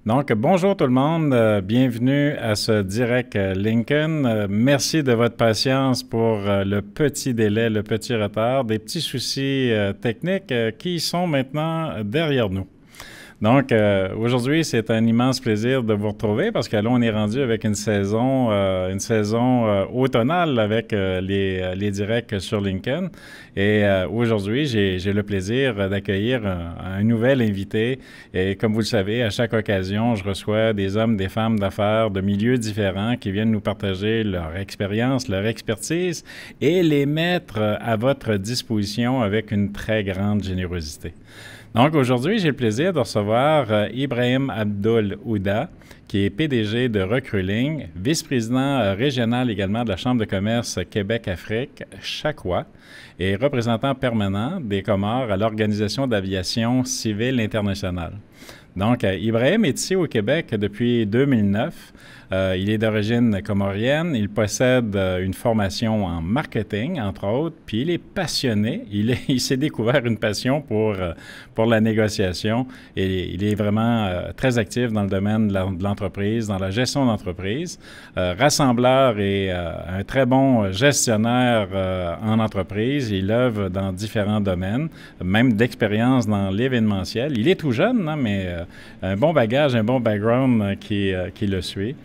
Donc, bonjour tout le monde, bienvenue à ce direct Lincoln. Merci de votre patience pour le petit délai, le petit retard, des petits soucis techniques qui sont maintenant derrière nous. Donc, aujourd'hui, c'est un immense plaisir de vous retrouver parce que là, on est rendu avec une saison automnale avec les directs sur LinkedIn. Et aujourd'hui, j'ai le plaisir d'accueillir un nouvel invité. Et comme vous le savez, à chaque occasion, je reçois des hommes, des femmes d'affaires de milieux différents qui viennent nous partager leur expérience, leur expertise et les mettre à votre disposition avec une très grande générosité. Donc aujourd'hui, j'ai le plaisir de recevoir Ibrahim Abdul Ouda, qui est PDG de Recruiling, vice-président régional également de la Chambre de commerce Québec-Afrique, CHACOA, et représentant permanent des Comores à l'Organisation d'aviation civile internationale. Donc, Ibrahim est ici au Québec depuis 2009. Il est d'origine comorienne. Il possède une formation en marketing, entre autres, puis il est passionné. Il s'est découvert une passion pour la négociation et il est vraiment très actif dans le domaine de l'entreprise, dans la gestion d'entreprise, rassembleur et un très bon gestionnaire en entreprise. Il œuvre dans différents domaines, même d'expérience dans l'événementiel. Il est tout jeune, hein, mais un bon bagage, un bon background qui le suit.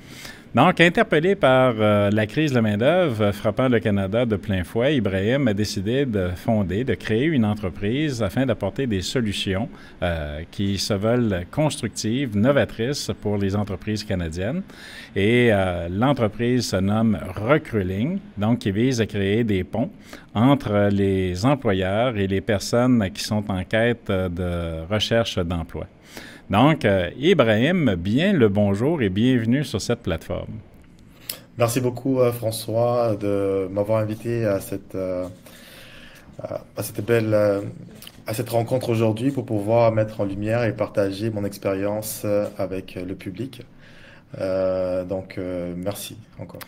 Donc, interpellé par la crise de la main-d'œuvre frappant le Canada de plein fouet, Ibrahim a décidé de créer une entreprise afin d'apporter des solutions qui se veulent constructives, novatrices pour les entreprises canadiennes. Et l'entreprise se nomme Recruiling, donc qui vise à créer des ponts entre les employeurs et les personnes qui sont en quête de recherche d'emploi. Donc, Ibrahim, bien le bonjour et bienvenue sur cette plateforme. Merci beaucoup François de m'avoir invité à cette belle à cette rencontre aujourd'hui pour pouvoir mettre en lumière et partager mon expérience avec le public. Merci encore.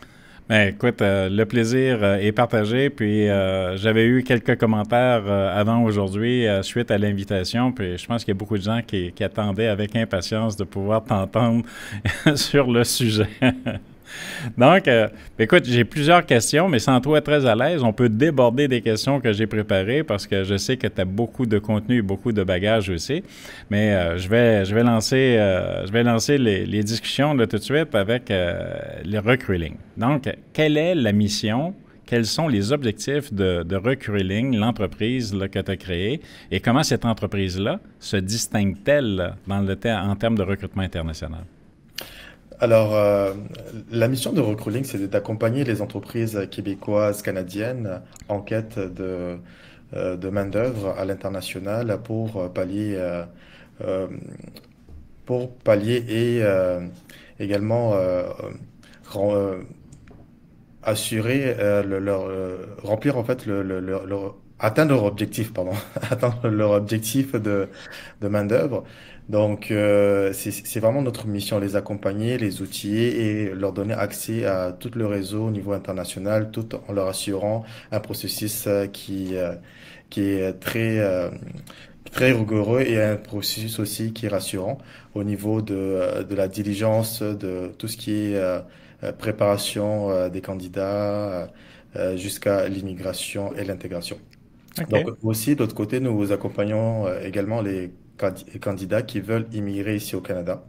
Ben, écoute, le plaisir est partagé, puis j'avais eu quelques commentaires avant aujourd'hui suite à l'invitation, puis je pense qu'il y a beaucoup de gens qui attendaient avec impatience de pouvoir t'entendre sur le sujet. Donc, écoute, j'ai plusieurs questions, mais sans toi très à l'aise, on peut déborder des questions que j'ai préparées parce que je sais que tu as beaucoup de contenu et beaucoup de bagages aussi. Mais je vais lancer les discussions là, tout de suite avec le Recruiling. Donc, quelle est la mission? Quels sont les objectifs de Recruiling, l'entreprise là, que tu as créée, et comment cette entreprise-là se distingue-t-elle en termes de recrutement international? Alors, la mission de Recruiting, c'est d'accompagner les entreprises québécoises, canadiennes en quête de main-d'œuvre à l'international euh, pour pallier et également ren- euh, assurer remplir en fait atteindre leur objectif, pardon, atteindre leur objectif de main-d'œuvre. Donc, c'est vraiment notre mission, les accompagner, les outiller et leur donner accès à tout le réseau au niveau international, tout en leur assurant un processus qui est très rigoureux et un processus aussi qui est rassurant au niveau de la diligence, de tout ce qui est préparation des candidats jusqu'à l'immigration et l'intégration. Donc OK. aussi, de l'autre côté, nous accompagnons également les candidats qui veulent immigrer ici au Canada.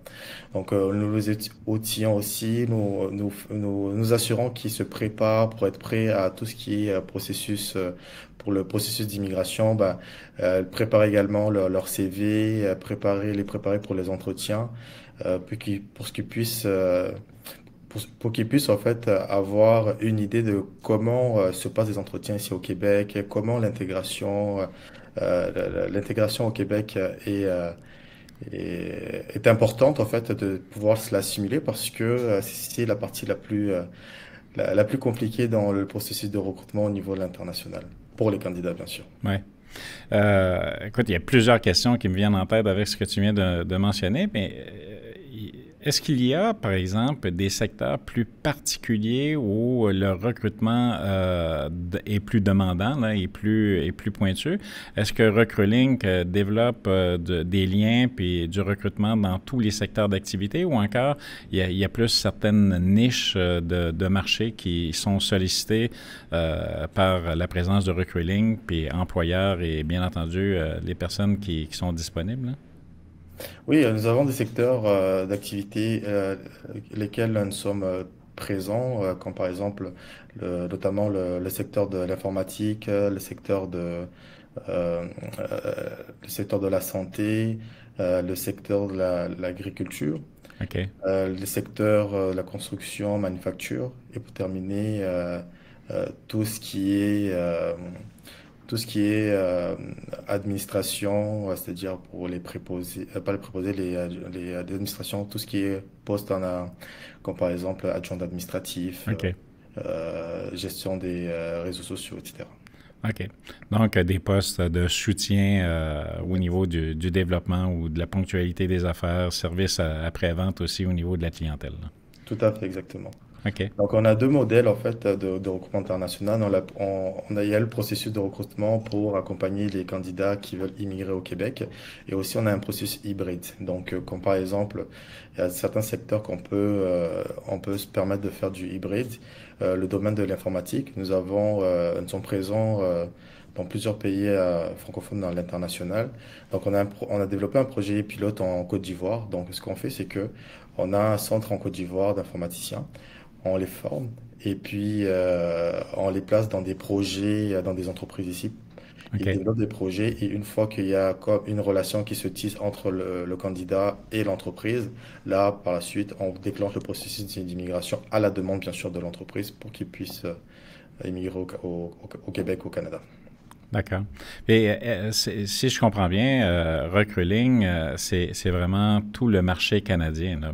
Donc nous les outillons aussi, nous assurons qu'ils se préparent pour être prêts à tout ce qui est processus, pour le processus d'immigration, préparer également leur CV, les préparer pour les entretiens, pour ce qu'ils puissent pour qu'ils puissent en fait avoir une idée de comment se passent les entretiens ici au Québec, comment l'intégration au Québec est importante en fait de pouvoir se l'assimiler parce que c'est la partie la plus compliquée dans le processus de recrutement au niveau de l'international, pour les candidats bien sûr. Ouais. Écoute, il y a plusieurs questions qui me viennent en tête avec ce que tu viens de mentionner, mais Est-ce qu'il y a, par exemple, des secteurs plus particuliers où le recrutement est plus demandant, là, est plus pointu? Est-ce que Recruitlink développe des liens puis du recrutement dans tous les secteurs d'activité ou encore il y a plus certaines niches de marché qui sont sollicitées par la présence de Recruitlink puis employeurs et bien entendu les personnes qui sont disponibles, là? Oui, nous avons des secteurs d'activité lesquels nous sommes présents, comme par exemple notamment le secteur de l'informatique, euh, euh, le secteur de la santé, le secteur de l'agriculture, OK. le secteur de la construction, manufacture, et pour terminer, tout ce qui est administration, c'est-à-dire pour les préposés, pas les préposés, les administrations, tout ce qui est poste comme par exemple adjoint administratif, OK. gestion des réseaux sociaux, etc. OK. Donc, des postes de soutien au niveau du développement ou de la ponctualité des affaires, service après-vente aussi au niveau de la clientèle, là. Tout à fait, exactement. OK. Donc, on a deux modèles en fait de recrutement international. Il y a le processus de recrutement pour accompagner les candidats qui veulent immigrer au Québec. Et aussi, on a un processus hybride. Donc, comme par exemple, il y a certains secteurs on peut se permettre de faire du hybride. Le domaine de l'informatique, nous sommes présents dans plusieurs pays francophones dans l'international. Donc, on a développé un projet pilote en Côte d'Ivoire. Donc, ce qu'on fait, c'est que on a un centre en Côte d'Ivoire d'informaticiens, on les forme et puis on les place dans des projets, dans des entreprises ici. Ils OK. développent des projets et une fois qu'il y a comme une relation qui se tisse entre le candidat et l'entreprise, là, par la suite, on déclenche le processus d'immigration à la demande, bien sûr, de l'entreprise pour qu'ils puissent immigrer au Québec, au Canada. D'accord. Et si je comprends bien, Recruiting, c'est vraiment tout le marché canadien, là.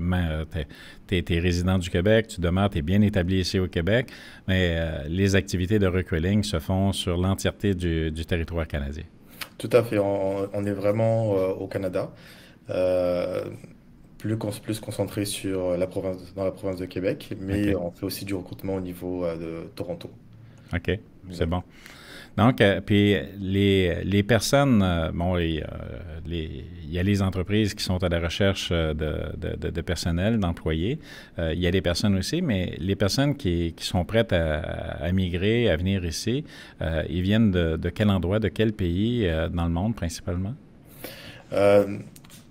T'es résident du Québec, tu demeures, t'es bien établi ici au Québec, mais les activités de Recruiting se font sur l'entièreté du territoire canadien. Tout à fait, on est vraiment au Canada. Euh, plus concentré sur dans la province de Québec, mais OK. on fait aussi du recrutement au niveau de Toronto. OK. C'est Exact. bon. Donc, puis les personnes, bon, il y a les entreprises qui sont à la recherche de personnel, d'employés. Il y a des personnes aussi, mais les personnes qui sont prêtes à migrer, à venir ici, ils viennent de quel endroit, de quel pays dans le monde principalement? Euh,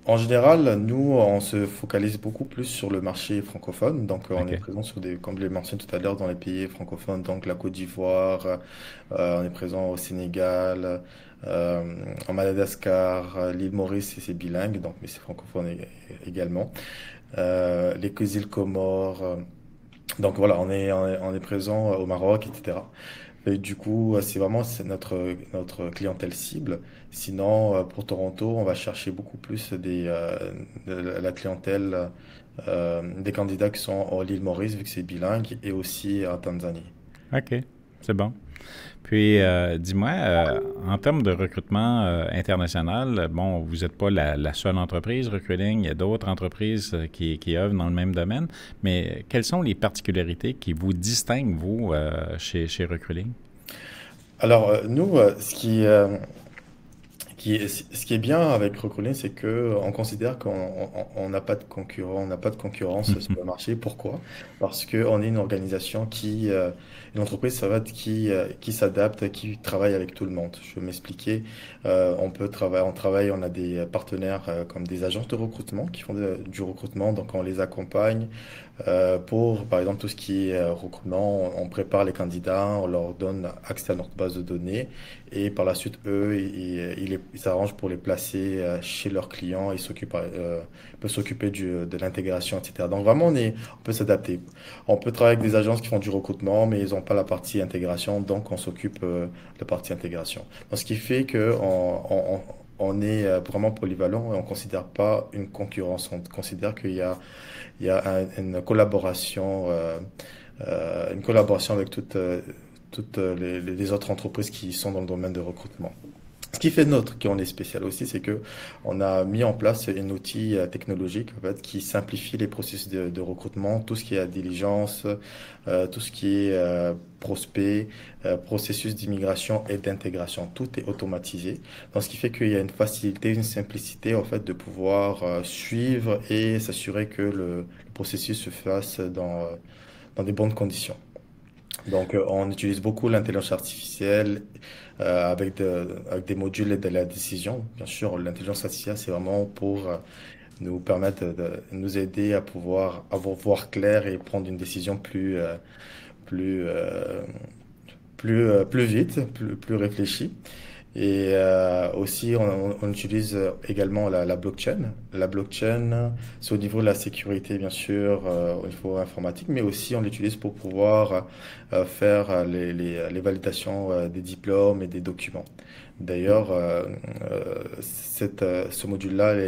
En général, nous, on se focalise beaucoup plus sur le marché francophone. Donc, on est OK. présent comme je l'ai mentionné tout à l'heure, dans les pays francophones, donc la Côte d'Ivoire, on est présent au Sénégal, en Madagascar, l'île Maurice, c'est bilingue, donc, mais c'est francophone également. Les îles Comores. Donc voilà, on est présent au Maroc, etc. Et du coup, c'est notre clientèle cible. Sinon, pour Toronto, on va chercher beaucoup plus de la clientèle des candidats qui sont en l'île Maurice, vu que c'est bilingue, et aussi en Tanzanie. OK. C'est bon. Puis, dis-moi, en termes de recrutement international, bon, vous n'êtes pas la seule entreprise Recruiting, il y a d'autres entreprises qui œuvrent dans le même domaine, mais quelles sont les particularités qui vous distinguent, vous, chez Recruiting? Alors, nous, ce qui est bien avec Recruiting, c'est que on considère on n'a pas de concurrent, on n'a pas de concurrence sur le marché. Pourquoi? Parce que on est une organisation une entreprise, ça va être qui s'adapte, qui travaille avec tout le monde. Je vais m'expliquer. On a des partenaires comme des agences de recrutement qui font du recrutement, donc on les accompagne pour, par exemple, tout ce qui est recrutement. On prépare les candidats, on leur donne accès à notre base de données. Et par la suite, eux, ils s'arrangent pour les placer chez leurs clients. Ils peuvent s'occuper de l'intégration, etc. Donc vraiment, on peut s'adapter. On peut travailler avec des agences qui font du recrutement, mais ils n'ont pas la partie intégration. Donc on s'occupe de la partie intégration. Donc, ce qui fait que on est vraiment polyvalent et on ne considère pas une concurrence. On considère il y a une collaboration avec toutes les autres entreprises qui sont dans le domaine de recrutement. Ce qui fait notre qu'on est spécial aussi, c'est que on a mis en place un outil technologique en fait, qui simplifie les processus de recrutement, tout ce qui est diligence, tout ce qui est prospect, processus d'immigration et d'intégration. Tout est automatisé. Donc, ce qui fait qu'il y a une facilité, une simplicité en fait de pouvoir suivre et s'assurer que le processus se fasse dans des bonnes conditions. Donc, on utilise beaucoup l'intelligence artificielle avec des modules de la décision. Bien sûr, l'intelligence artificielle, c'est vraiment pour nous permettre de nous aider à pouvoir avoir voir clair et prendre une décision plus, euh, plus vite, plus réfléchie. Et aussi, on utilise également la blockchain. La blockchain, c'est au niveau de la sécurité, bien sûr, au niveau informatique, mais aussi on l'utilise pour pouvoir faire les validations des diplômes et des documents. D'ailleurs, ce module-là, il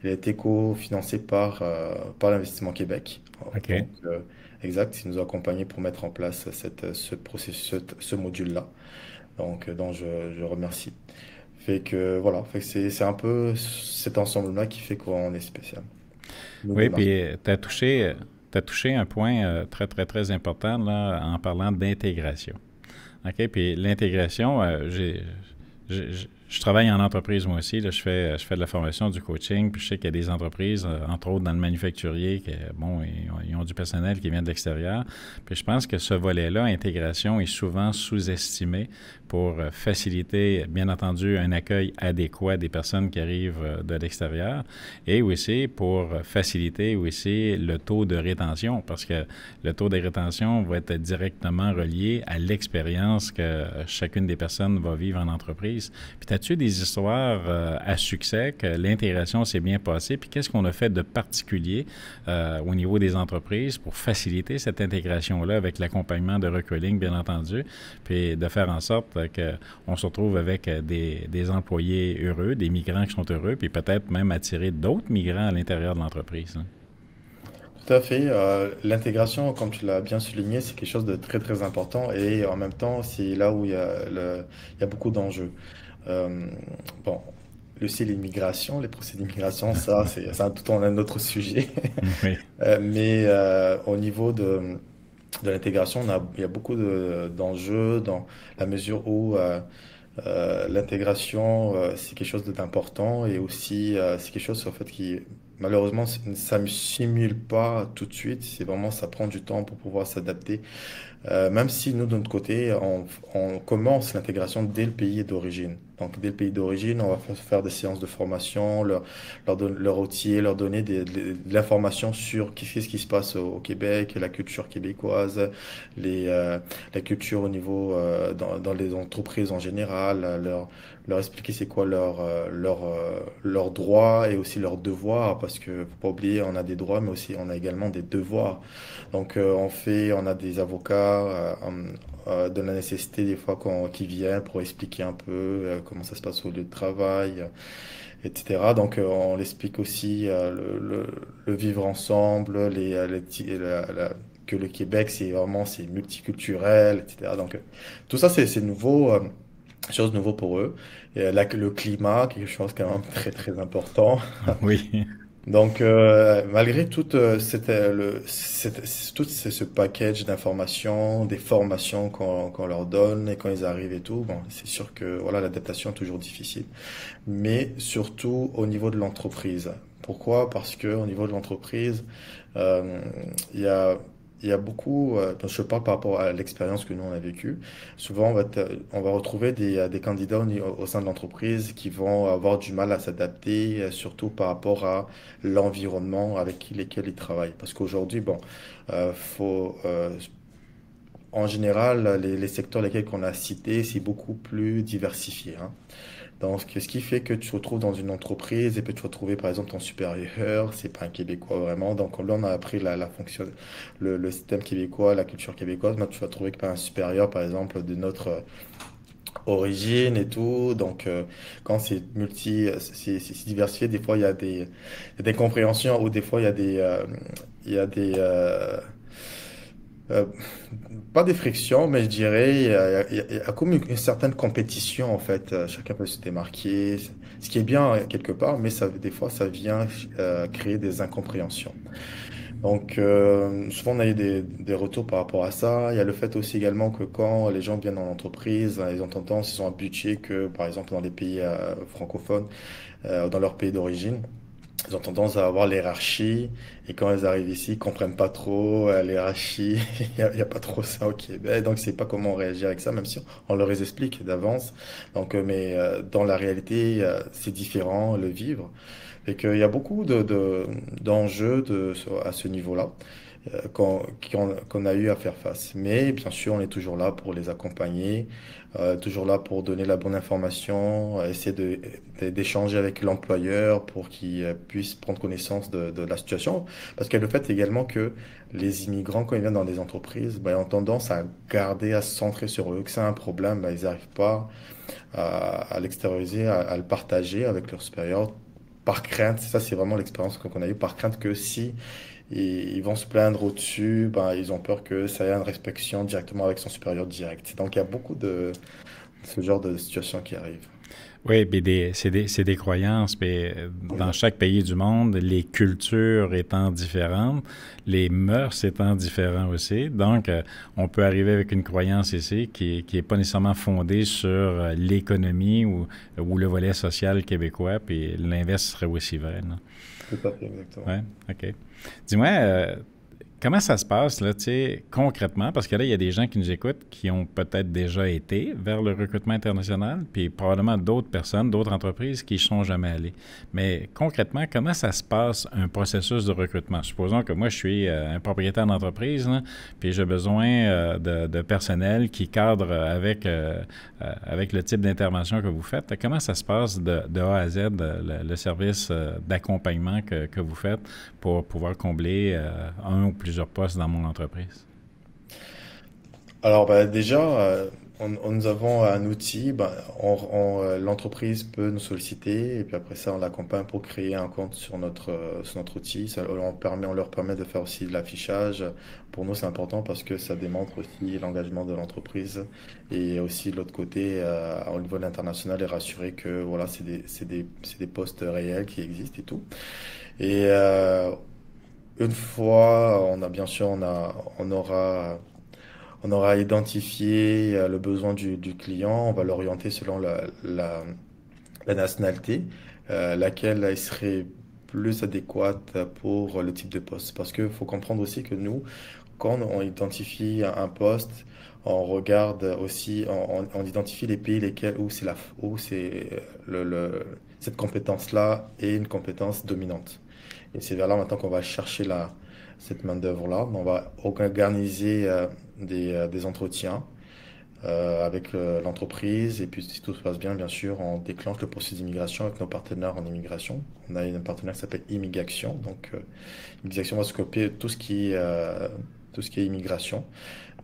a été cofinancé par l'Investissement Québec. Donc, OK. exact, ils nous ont accompagnés pour mettre en place ce processus, ce module-là. Donc, dont je remercie. Fait que voilà, fait que c'est un peu cet ensemble-là qui fait qu'on est spécial. Nous Oui, démarquons. puis t'as touché un point très, très, très important là, en parlant d'intégration. OK, puis l'intégration, je travaille en entreprise moi aussi. Là, je fais de la formation, du coaching, puis je sais qu'il y a des entreprises, entre autres dans le manufacturier, qui, bon, ils ont du personnel qui vient de l'extérieur. Puis je pense que ce volet-là, intégration, est souvent sous-estimé pour faciliter, bien entendu, un accueil adéquat des personnes qui arrivent de l'extérieur et aussi pour faciliter aussi le taux de rétention parce que le taux de rétention va être directement relié à l'expérience que chacune des personnes va vivre en entreprise. Puis as-tu des histoires à succès que l'intégration s'est bien passée? Puis qu'est-ce qu'on a fait de particulier au niveau des entreprises pour faciliter cette intégration-là avec l'accompagnement de Recruiting, bien entendu, puis de faire en sorte qu'on se retrouve avec des employés heureux, des migrants qui sont heureux, puis peut-être même attirer d'autres migrants à l'intérieur de l'entreprise, hein? Tout à fait. L'intégration, comme tu l'as bien souligné, c'est quelque chose de très très important et en même temps, c'est là où il y a beaucoup d'enjeux. Euh, bon, l'immigration, les procédures d'immigration, ça, c'est tout un autre sujet. Oui. Mais au niveau de l'intégration, il y a beaucoup d'enjeux dans la mesure où l'intégration, c'est quelque chose d'important et aussi c'est quelque chose en fait qui malheureusement ça ne simule pas tout de suite. C'est vraiment ça prend du temps pour pouvoir s'adapter. Même si nous, de notre côté, on commence l'intégration dès le pays d'origine. Donc, dès le pays d'origine, on va faire des séances de formation, leur outiller, leur donner de l'information sur qu'est-ce qui se passe au Québec, la culture québécoise, la culture au niveau, dans les entreprises en général, leur expliquer c'est quoi leurs droits et aussi leurs devoirs, parce que faut pas oublier, on a des droits, mais aussi on a également des devoirs. Donc, on a des avocats de la nécessité des fois qui viennent pour expliquer un peu comment ça se passe au lieu de travail, etc. Donc, on l'explique aussi le vivre ensemble, que le Québec, c'est multiculturel, etc. Donc, tout ça, c'est nouveau, chose nouveau pour eux. Et le climat, quelque chose quand même très, très important. Oui. Donc, malgré tout ce package d'informations, des formations qu'on leur donne et quand ils arrivent et tout, bon, c'est sûr que voilà, l'adaptation est toujours difficile. Mais surtout au niveau de l'entreprise. Pourquoi? Parce que au niveau de l'entreprise, euh, il y a, il y a beaucoup, je parle par rapport à l'expérience que nous on a vécue. Souvent, on va retrouver des candidats au sein de l'entreprise qui vont avoir du mal à s'adapter, surtout par rapport à l'environnement avec lesquels ils travaillent. Parce qu'aujourd'hui, bon, en général, les secteurs lesquels qu'on a cités, c'est beaucoup plus diversifié, hein. Donc, ce qui fait que tu te retrouves dans une entreprise et puis tu vas trouver par exemple ton supérieur, c'est pas un Québécois vraiment. Donc là, on a appris la fonction, le système québécois, la culture québécoise. Maintenant, tu vas trouver que par un supérieur, par exemple, de notre origine et tout. Donc, quand c'est diversifié, des fois, il y a des compréhensions ou des fois, il y a des Euh, Pas des frictions, mais je dirais il y a comme une certaine compétition en fait. Chacun peut se démarquer, ce qui est bien quelque part, mais ça, des fois ça vient créer des incompréhensions. Donc souvent on a eu des retours par rapport à ça. Il y a le fait aussi également que quand les gens viennent en entreprise, ils ont tendance, ils ont un budget que par exemple dans les pays francophones, dans leur pays d'origine. Ils ont tendance à avoir l'hierarchie et quand ils arrivent ici, ils comprennent pas trop l'hierarchie. Il y a pas trop ça au Québec, donc c'est pas comment réagir avec ça, même si on leur explique d'avance. Donc, mais dans la réalité, c'est différent le vivre. Et qu'il y a beaucoup d'enjeux à ce niveau-là qu'on a eu à faire face. Mais bien sûr, on est toujours là pour les accompagner, toujours là pour donner la bonne information, essayer d'échanger avec l'employeur pour qu'il puisse prendre connaissance de la situation. Parce qu'il y a le fait également que les immigrants, quand ils viennent dans des entreprises, ben, ils ont tendance à garder, à se centrer sur eux. Que c'est un problème, ben, ils n'arrivent pas à l'extérioriser, à le partager avec leurs supérieurs. Par crainte, ça c'est vraiment l'expérience qu'on a eue, par crainte que si ils vont se plaindre au-dessus, ben, ils ont peur que ça ait une réflexion directement avec son supérieur direct. Donc il y a beaucoup de ce genre de situations qui arrivent. Oui, puis c'est des croyances. Puis dans chaque pays du monde, les cultures étant différentes, les mœurs étant différentes aussi. Donc, on peut arriver avec une croyance ici qui est pas nécessairement fondée sur l'économie ou le volet social québécois, puis l'inverse serait aussi vrai. Tout à fait, exactement. Oui, OK. Dis-moi, comment ça se passe, là, tu sais, concrètement? Parce que là, il y a des gens qui nous écoutent qui ont peut-être déjà été vers le recrutement international, puis probablement d'autres personnes, d'autres entreprises qui ne sont jamais allées. Mais concrètement, comment ça se passe un processus de recrutement? Supposons que moi, je suis un propriétaire d'entreprise, là, puis j'ai besoin de personnel qui cadre avec le type d'intervention que vous faites. Comment ça se passe de A à Z, le service d'accompagnement que vous faites pour pouvoir combler un ou plusieurs postes dans mon entreprise? Alors bah, déjà, nous avons un outil, bah, l'entreprise peut nous solliciter et puis après ça, on l'accompagne pour créer un compte sur notre outil. On leur permet de faire aussi de l'affichage. Pour nous, c'est important parce que ça démontre aussi l'engagement de l'entreprise et aussi de l'autre côté, au niveau international, et rassurer que voilà, c'est des postes réels qui existent et tout. Et une fois, on a bien sûr, on aura identifié le besoin du client, on va l'orienter selon la nationalité, laquelle elle serait plus adéquate pour le type de poste. Parce qu'il faut comprendre aussi que nous, quand on identifie un poste, on regarde aussi, on identifie les pays où c'est cette compétence-là est une compétence dominante. Et c'est vers là maintenant qu'on va chercher cette main-d'œuvre-là. On va organiser des entretiens avec l'entreprise. Et puis, si tout se passe bien, bien sûr, on déclenche le processus d'immigration avec nos partenaires en immigration. On a un partenaire qui s'appelle Immigration. Donc, Immigration va s'occuper de tout ce qui est immigration.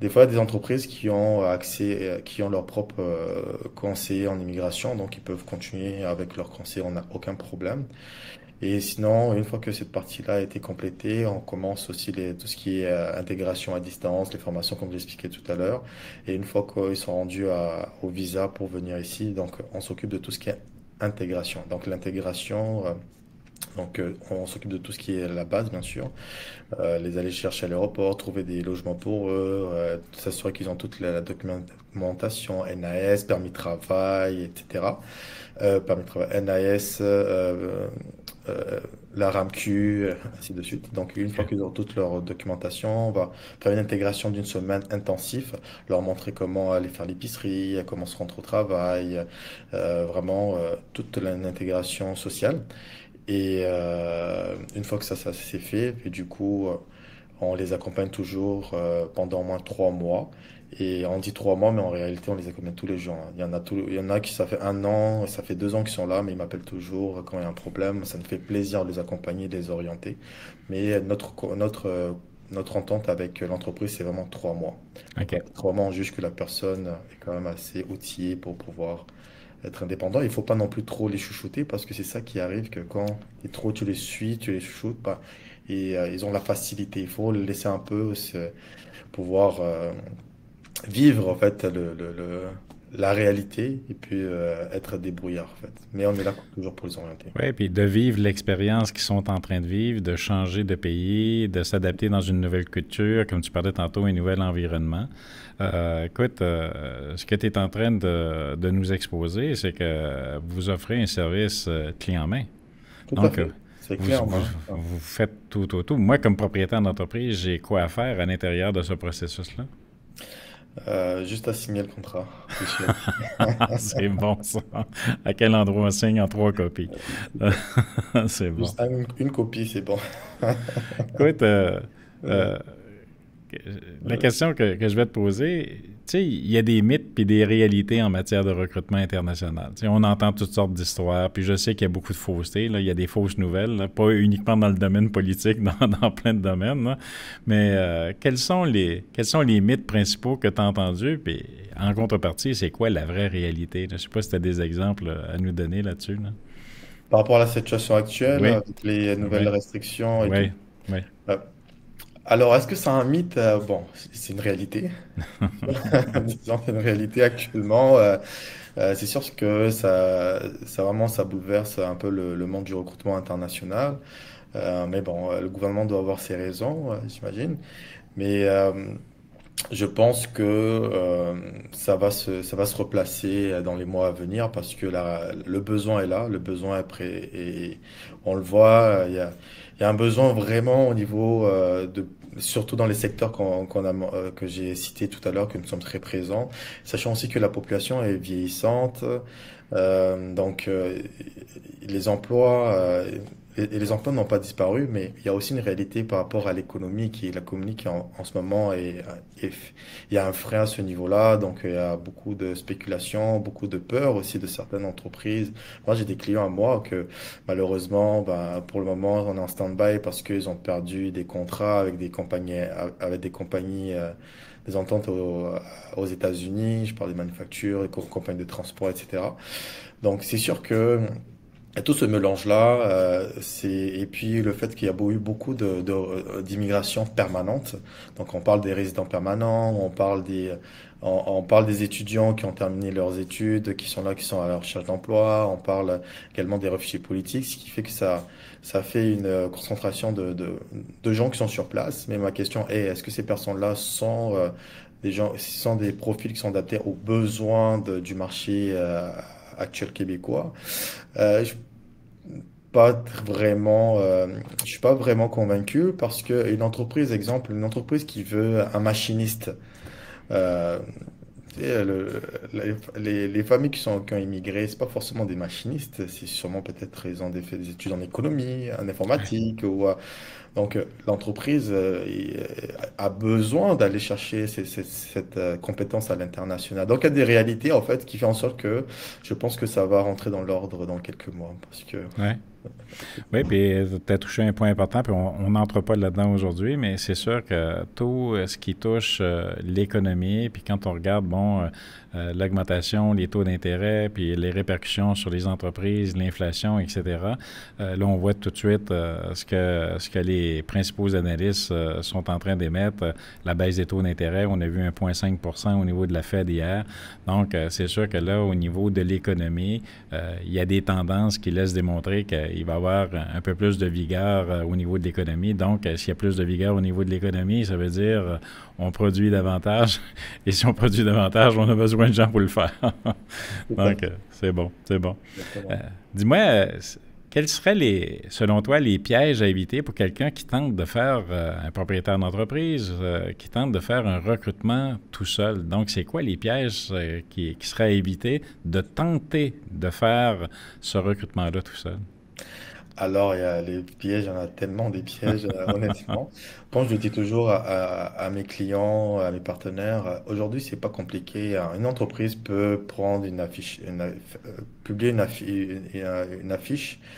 Des fois, il y a des entreprises qui ont accès, qui ont leur propre conseiller en immigration, donc ils peuvent continuer avec leur conseiller, on n'a aucun problème. Et sinon, une fois que cette partie-là a été complétée, on commence aussi tout ce qui est intégration à distance, les formations comme j'expliquais tout à l'heure. Et une fois qu'ils sont rendus au visa pour venir ici, donc on s'occupe de tout ce qui est intégration. Donc l'intégration, on s'occupe de tout ce qui est la base, bien sûr. Les aller chercher à l'aéroport, trouver des logements pour eux, s'assurer qu'ils ont toute la documentation, NAS, permis de travail, etc. Permis de travail, NAS, euh, la RAMQ, ainsi de suite. Donc, une fois OK. qu'ils ont toute leur documentation, on va faire une intégration d'une semaine intensive, leur montrer comment aller faire l'épicerie, comment se rendre au travail, vraiment toute l'intégration sociale. Et une fois que ça c'est fait, et du coup, on les accompagne toujours pendant au moins 3 mois. Et on dit 3 mois, mais en réalité, on les accompagne tous les jours, hein. Il y en a qui, ça fait 1 an, ça fait 2 ans qu'ils sont là, mais ils m'appellent toujours quand il y a un problème. Ça nous fait plaisir de les accompagner, de les orienter. Mais notre entente avec l'entreprise, c'est vraiment 3 mois. Donc, OK. après 3 mois, on juge que la personne est quand même assez outillée pour pouvoir être indépendants. Il faut pas non plus trop les chouchouter parce que c'est ça qui arrive que quand trop tu les suis, tu les chouchoutes, bah, et ils ont la facilité. Il faut les laisser un peu pouvoir vivre en fait la réalité et puis être débrouillard en fait. Mais on est là toujours pour les orienter. Oui, puis de vivre l'expérience qu'ils sont en train de vivre, de changer de pays, de s'adapter dans une nouvelle culture, comme tu parlais tantôt, un nouvel environnement. Écoute, ce que tu es en train de nous exposer, c'est que vous offrez un service clé en main. Tout à Donc, fait. C'est vous, clair, vous, moi. vous faites tout, tout, tout. Moi, comme propriétaire d'entreprise, j'ai quoi à faire à l'intérieur de ce processus-là? Juste à signer le contrat. Puis je- C'est bon, ça. À quel endroit on signe en 3 copies? C'est bon. Juste une copie, c'est bon. Écoute, Euh, euh, la question que je vais te poser, tu sais, il y a des mythes puis des réalités en matière de recrutement international. Tu sais, on entend toutes sortes d'histoires, puis je sais qu'il y a beaucoup de faussetés, là, il y a des fausses nouvelles, là, pas uniquement dans le domaine politique, dans plein de domaines, là. Mais quels sont les mythes principaux que tu as entendus, puis en contrepartie, c'est quoi la vraie réalité? Là? Je sais pas si tu as des exemples à nous donner là-dessus. Là. Par rapport à la situation actuelle, Oui, avec les nouvelles oui, restrictions et tout. oui, oui. Euh, alors, est-ce que c'est un mythe? Bon, c'est une réalité. Disons, c'est une réalité actuellement. C'est sûr que ça vraiment, ça bouleverse un peu le monde du recrutement international. Mais bon, le gouvernement doit avoir ses raisons, j'imagine. Mais je pense que ça va se replacer dans les mois à venir parce que le besoin est là, le besoin est prêt et on le voit, il y a un besoin vraiment au niveau surtout dans les secteurs que j'ai cités tout à l'heure, que nous sommes très présents, sachant aussi que la population est vieillissante, donc les emplois et les emplois n'ont pas disparu, mais il y a aussi une réalité par rapport à l'économie l'économie qui en ce moment est- il y a un frein à ce niveau-là, donc il y a beaucoup de spéculation, beaucoup de peur aussi de certaines entreprises. Moi, j'ai des clients à moi que malheureusement, ben, pour le moment, on est en stand-by parce qu'ils ont perdu des contrats avec des compagnies, des ententes aux États-Unis. Je parle des manufactures, des compagnies de transport, etc. Donc, c'est sûr que et tout ce mélange-là, et puis le fait qu'il y a eu beaucoup d'immigration permanente. Donc on parle des résidents permanents, on parle des étudiants qui ont terminé leurs études, qui sont là, qui sont à la recherche d'emploi. On parle également des réfugiés politiques, ce qui fait que ça fait une concentration de gens qui sont sur place. Mais ma question est, est-ce que ces personnes-là sont des gens, sont des profils qui sont adaptés aux besoins du marché actuel québécois? Je pas vraiment, je suis pas vraiment convaincu parce que une entreprise qui veut un machiniste, euh, tu sais, les familles qui ont immigré, c'est pas forcément des machinistes, c'est sûrement peut-être ils ont fait des études en économie, en informatique donc, l'entreprise a besoin d'aller chercher cette compétence à l'international. Donc, il y a des réalités, en fait, qui font en sorte que je pense que ça va rentrer dans l'ordre dans quelques mois. Parce que, Ouais. Oui, puis tu as touché un point important, puis on n'entre pas là-dedans aujourd'hui, mais c'est sûr que tout ce qui touche l'économie, puis quand on regarde, bon, l'augmentation, les taux d'intérêt, puis les répercussions sur les entreprises, l'inflation, etc., là, on voit tout de suite ce que les principaux analystes sont en train d'émettre, la baisse des taux d'intérêt. On a vu 1,5 au niveau de la Fed hier. Donc, c'est sûr que là, au niveau de l'économie, il y a des tendances qui laissent démontrer qu'il va y avoir un peu plus de vigueur au niveau de l'économie. Donc, s'il y a plus de vigueur au niveau de l'économie, ça veut dire on produit davantage. Et si on produit davantage, on a besoin de gens pour le faire. tout à Donc, fait, c'est bon, c'est bon. Euh, exactement. Dis-moi, quels seraient, selon toi, les pièges à éviter pour quelqu'un qui tente de faire, un propriétaire d'entreprise, qui tente de faire un recrutement tout seul? Donc, c'est quoi les pièges qui seraient à éviter de tenter de faire ce recrutement-là tout seul? Alors, il y a les pièges, il y en a tellement des pièges, honnêtement. Quand je le dis toujours à mes clients, à mes partenaires, aujourd'hui, c'est pas compliqué, hein. Une entreprise peut prendre publier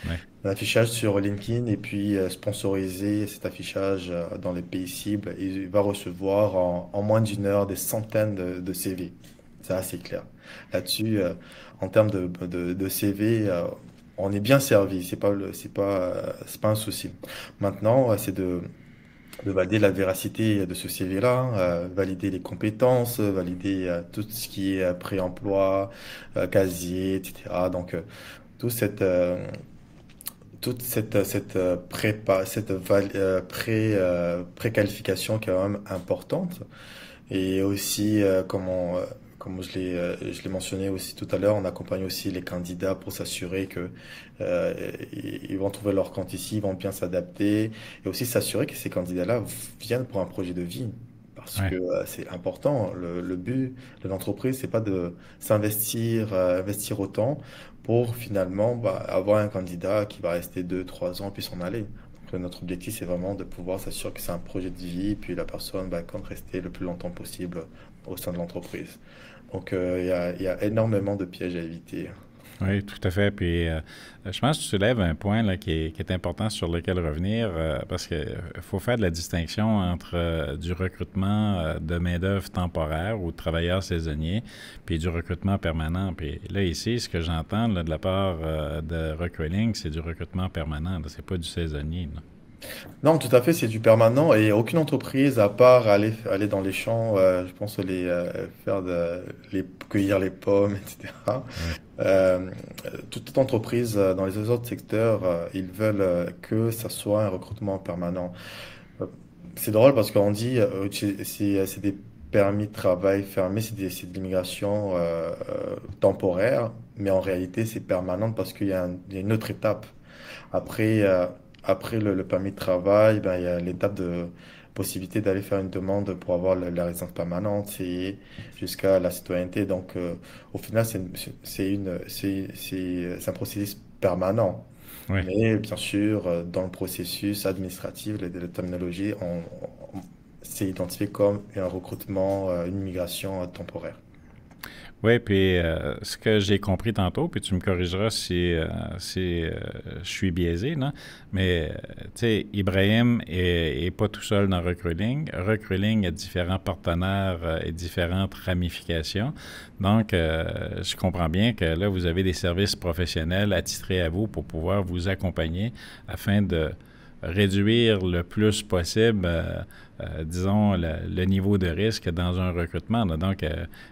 Oui. un affichage sur LinkedIn et puis sponsoriser cet affichage dans les pays cibles. Et il va recevoir en moins d'une heure des centaines de CV. c'est assez clair. Là-dessus, en termes de CV, on est bien servi. C'est pas un souci. Maintenant, c'est de valider la véracité de ce CV-là, valider les compétences, valider tout ce qui est pré-emploi, casier, etc. Donc, tout cette, toute cette prépa, préqualification qui est quand même importante. Et aussi, comme je l'ai mentionné aussi tout à l'heure, on accompagne aussi les candidats pour s'assurer que ils vont trouver leur compte ici, ils vont bien s'adapter, et aussi s'assurer que ces candidats-là viennent pour un projet de vie. Parce que Ouais. c'est important. Le but de l'entreprise, c'est pas de investir autant pour finalement avoir un candidat qui va rester 2, 3 ans puis s'en aller. Donc, notre objectif, c'est vraiment de pouvoir s'assurer que c'est un projet de vie, puis la personne va compte rester le plus longtemps possible au sein de l'entreprise. Donc, il y a énormément de pièges à éviter. Oui, tout à fait. Puis, je pense que tu soulèves un point là, qui est important sur lequel revenir parce qu'il faut faire de la distinction entre du recrutement de main-d'œuvre temporaire ou de travailleurs saisonniers, puis du recrutement permanent. Puis là, ici, ce que j'entends là, de la part de Recruiting, c'est du recrutement permanent. C'est pas du saisonnier. Là. Non, tout à fait, c'est du permanent et aucune entreprise, à part aller dans les champs, je pense cueillir les pommes, etc. Oui. Euh, Toute entreprise dans les autres secteurs, ils veulent que ça soit un recrutement permanent. Euh, C'est drôle parce qu'on dit c'est des permis de travail fermés, c'est de l'immigration temporaire, mais en réalité c'est permanent parce il y a une autre étape. Après, après le permis de travail, ben, il y a l'étape de possibilité d'aller faire une demande pour avoir la résidence permanente et jusqu'à la citoyenneté. Donc, au final, c'est un processus permanent. Oui. Mais bien sûr, dans le processus administratif, la terminologie, c'est identifié comme un recrutement, une migration temporaire. Oui, puis ce que j'ai compris tantôt, puis tu me corrigeras si je suis biaisé, là, mais tu sais, Ibrahim est pas tout seul dans Recruiting. Recruiting a différents partenaires et différentes ramifications. Donc, je comprends bien que là, vous avez des services professionnels attitrés à vous pour pouvoir vous accompagner afin de réduire le plus possible, disons, le niveau de risque dans un recrutement. Là. Donc,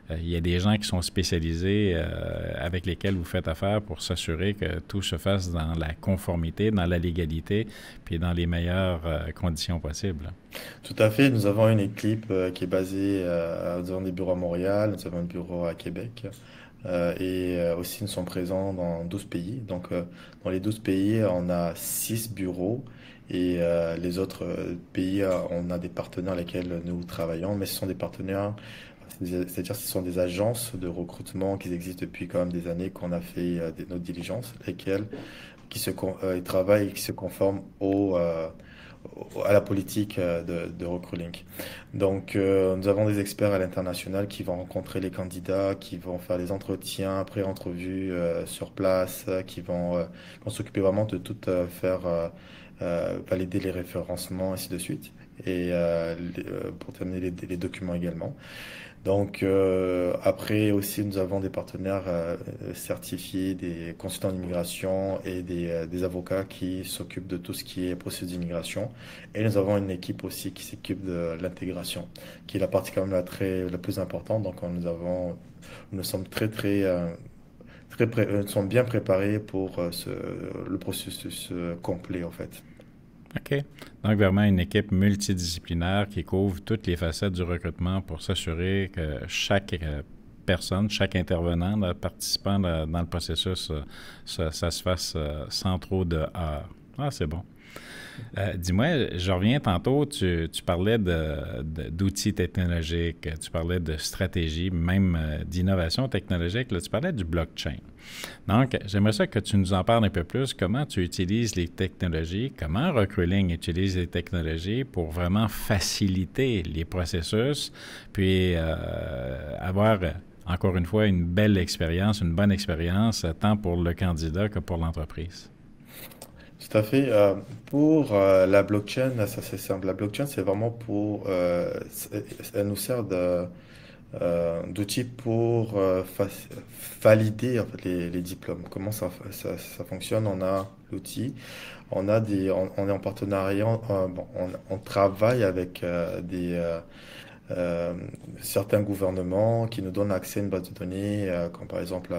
il y a des gens qui sont spécialisés avec lesquels vous faites affaire pour s'assurer que tout se fasse dans la conformité, dans la légalité, puis dans les meilleures conditions possibles. Tout à fait. Nous avons une équipe qui est basée, nous avons des bureaux à Montréal, nous avons un bureau à Québec. Aussi, nous sommes présents dans 12 pays. Donc, dans les 12 pays, on a 6 bureaux. Et les autres pays, on a des partenaires avec lesquels nous travaillons. Mais ce sont des partenaires, c'est-à-dire ce sont des agences de recrutement qui existent depuis quand même des années, qu'on a fait nos diligences, lesquelles ils travaillent et qui se conforment à la politique de recruiting. Donc, nous avons des experts à l'international qui vont rencontrer les candidats, qui vont faire les entretiens, pré-entrevues sur place, qui vont s'occuper vraiment de tout faire valider les référencements, ainsi de suite. Et pour terminer les documents également. Donc, après aussi, nous avons des partenaires certifiés, des consultants d'immigration et des avocats qui s'occupent de tout ce qui est processus d'immigration. Et nous avons une équipe aussi qui s'occupe de l'intégration, qui est la partie quand même la plus importante. Donc, nous sommes nous sommes bien préparés pour le processus complet, en fait. OK. Donc, vraiment une équipe multidisciplinaire qui couvre toutes les facettes du recrutement pour s'assurer que chaque personne, chaque intervenant, participant dans le processus, ça se fasse sans trop de heures. Ah, c'est bon. Dis-moi, je reviens tantôt, tu parlais d'outils technologiques, tu parlais de stratégie, même d'innovation technologique, là, tu parlais du blockchain. Donc, j'aimerais ça que tu nous en parles un peu plus, comment tu utilises les technologies, comment Recruiting utilise les technologies pour vraiment faciliter les processus, puis avoir, encore une fois, une belle expérience, une bonne expérience, tant pour le candidat que pour l'entreprise. Tout à fait. Pour la blockchain, ça c'est simple. La blockchain, c'est vraiment elle nous sert d'outils pour valider en fait, les diplômes. Comment ça fonctionne? On a l'outil, on est en partenariat, bon, on travaille avec euh, certains gouvernements qui nous donnent accès à une base de données, comme par exemple